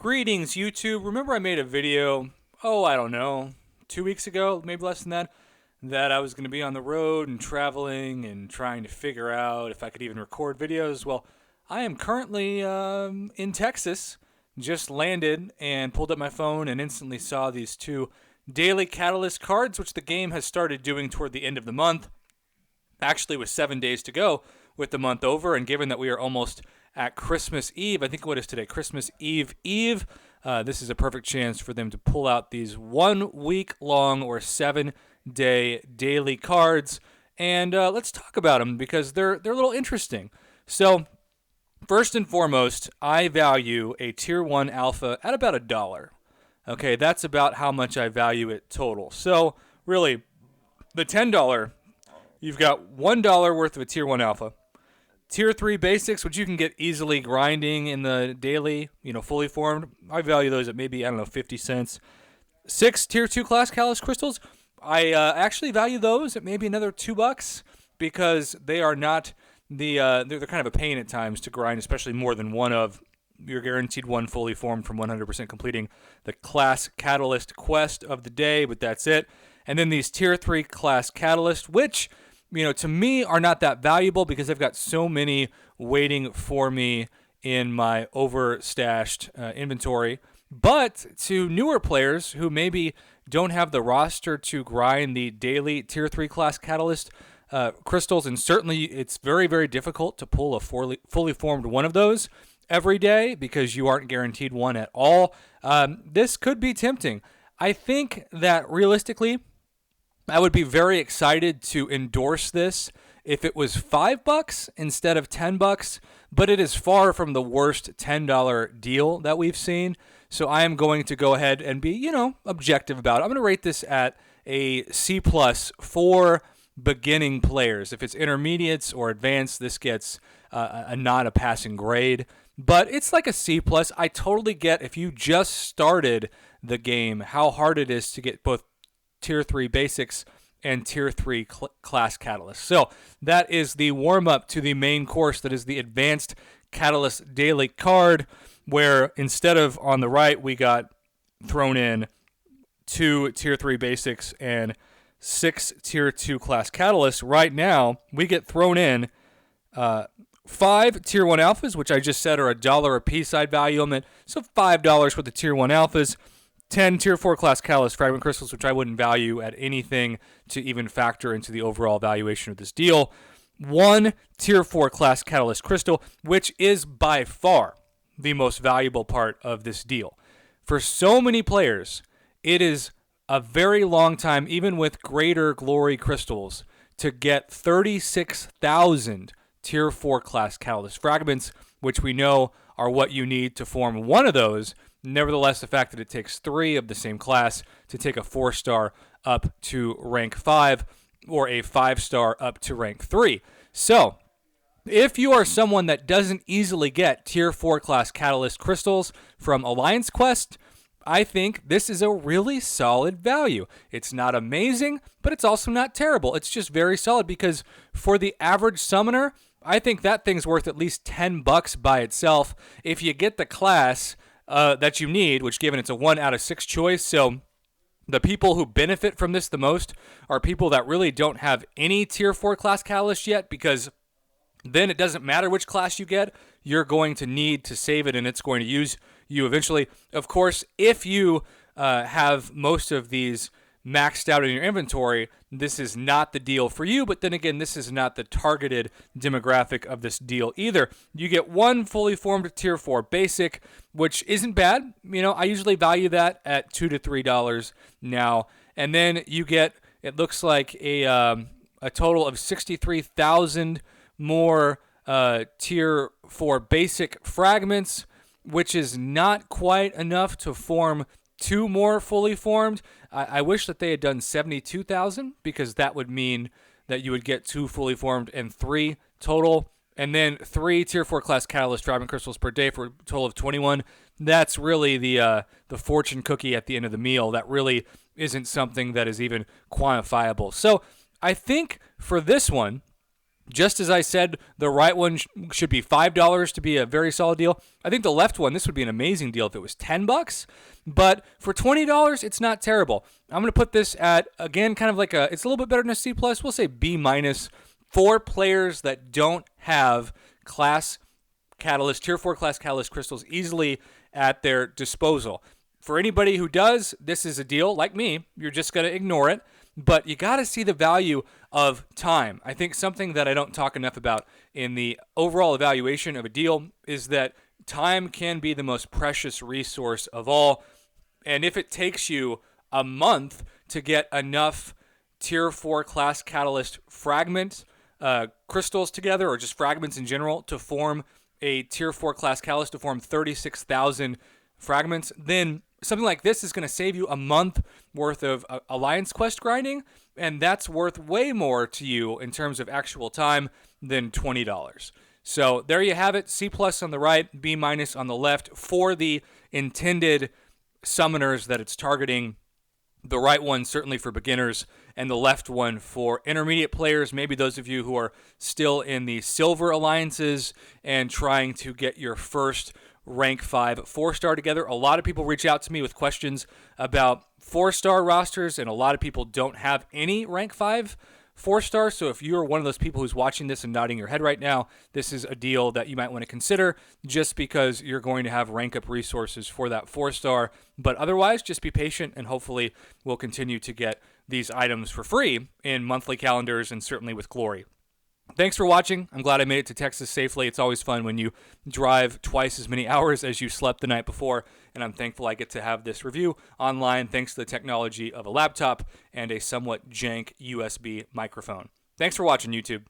Greetings, YouTube. Remember I made a video, I don't know, 2 weeks ago, maybe less than that I was going to be on the road and traveling and trying to figure out if I could even record videos. Well, I am currently in Texas, just landed and pulled up my phone and instantly saw these two daily Catalyst cards, which the game has started doing toward the end of the month. Actually, with 7 days to go with the month over, and given that we are almost at Christmas Eve, I think what is today, Christmas Eve, this is a perfect chance for them to pull out these 1 week long or 7-day daily cards, and let's talk about them because they're a little interesting. So, first and foremost, I value a Tier 1 Alpha at about $1. Okay, that's about how much I value it total. So, really, the $10, you've got $1 worth of a Tier 1 Alpha. Tier 3 basics, which you can get easily grinding in the daily, fully formed. I value those at maybe, 50 cents. 6 Tier 2 class Catalyst crystals. I actually value those at maybe another $2 because they are not they're kind of a pain at times to grind, especially more than one of. You're guaranteed one fully formed from 100% completing the class Catalyst quest of the day, but that's it. And then these Tier 3 class Catalyst, which to me are not that valuable because I've got so many waiting for me in my overstashed inventory. But to newer players who maybe don't have the roster to grind the daily Tier 3 class Catalyst crystals, and certainly it's very, very difficult to pull a fully formed one of those every day because you aren't guaranteed one at all, this could be tempting. I think that realistically, I would be very excited to endorse this if it was $5 instead of $10, but it is far from the worst $10 deal that we've seen. So I am going to go ahead and be, objective about it. I'm going to rate this at a C+ for beginning players. If it's intermediates or advanced, this gets not a passing grade, but it's like a C+. I totally get if you just started the game, how hard it is to get both Tier 3 basics and Tier 3 class Catalyst. So that is the warm-up to the main course that is the Advanced Catalyst Daily card, where instead of on the right we got thrown in 2 Tier 3 basics and 6 Tier 2 class Catalysts. Right now we get thrown in 5 Tier 1 Alphas, which I just said are $1 a piece. I'd value them at, so $5 for the Tier 1 Alphas. 10 Tier 4 class Catalyst Fragment Crystals, which I wouldn't value at anything to even factor into the overall valuation of this deal. 1 Tier 4 class Catalyst Crystal, which is by far the most valuable part of this deal. For so many players, it is a very long time, even with greater glory crystals, to get 36,000 Tier 4 class Catalyst Fragments, which we know are what you need to form one of those. Nevertheless, the fact that it takes 3 of the same class to take a 4-star up to rank 5 or a 5-star up to rank 3. So, if you are someone that doesn't easily get Tier 4 class Catalyst crystals from Alliance Quest, I think this is a really solid value. It's not amazing, but it's also not terrible. It's just very solid because for the average summoner, I think that thing's worth at least $10 by itself. If you get the class that you need, which given it's a 1 out of 6 choice, so the people who benefit from this the most are people that really don't have any Tier 4 class Catalyst yet, because then it doesn't matter which class you get, you're going to need to save it and it's going to use you eventually. Of course, if you have most of these maxed out in your inventory, this is not the deal for you, but then again, this is not the targeted demographic of this deal either. You get 1 fully formed Tier 4 basic, which isn't bad. I usually value that at $2 to $3 now, and then you get, it looks like a total of 63,000 more Tier 4 basic fragments, which is not quite enough to form 2 more fully formed. I wish that they had done 72,000 because that would mean that you would get 2 fully formed and 3 total, and then 3 Tier 4 class Catalyst Fragment Crystals per day for a total of 21. That's really the fortune cookie at the end of the meal. That really isn't something that is even quantifiable. So I think for this one, Just as I said, the right one should be $5 to be a very solid deal. I think the left one, this would be an amazing deal if it was $10. But for $20, it's not terrible. I'm going to put this at, again, kind of like it's a little bit better than a C+. We'll say B- for players that don't have class catalyst, tier 4 class catalyst crystals easily at their disposal. For anybody who does, this is a deal. Like me, you're just going to ignore it. But you got to see the value of time. I think something that I don't talk enough about in the overall evaluation of a deal is that time can be the most precious resource of all. And if it takes you a month to get enough tier 4 class catalyst fragment crystals together, or just fragments in general, to form a tier 4 class catalyst, to form 36,000 fragments, then something like this is going to save you a month worth of Alliance Quest grinding, and that's worth way more to you in terms of actual time than $20. So there you have it, C+ on the right, B- on the left for the intended summoners that it's targeting. The right one certainly for beginners, and the left one for intermediate players, maybe those of you who are still in the silver alliances and trying to get your first rank 5 4-star together. A lot of people reach out to me with questions about 4-star rosters, and a lot of people don't have any rank 5 4-star. So if you're one of those people who's watching this and nodding your head right now, this is a deal that you might want to consider, just because you're going to have rank up resources for that 4-star. But otherwise, just be patient, and hopefully we'll continue to get these items for free in monthly calendars and certainly with Glory. Thanks for watching. I'm glad I made it to Texas safely. It's always fun when you drive twice as many hours as you slept the night before, and I'm thankful I get to have this review online thanks to the technology of a laptop and a somewhat jank USB microphone. Thanks for watching, YouTube.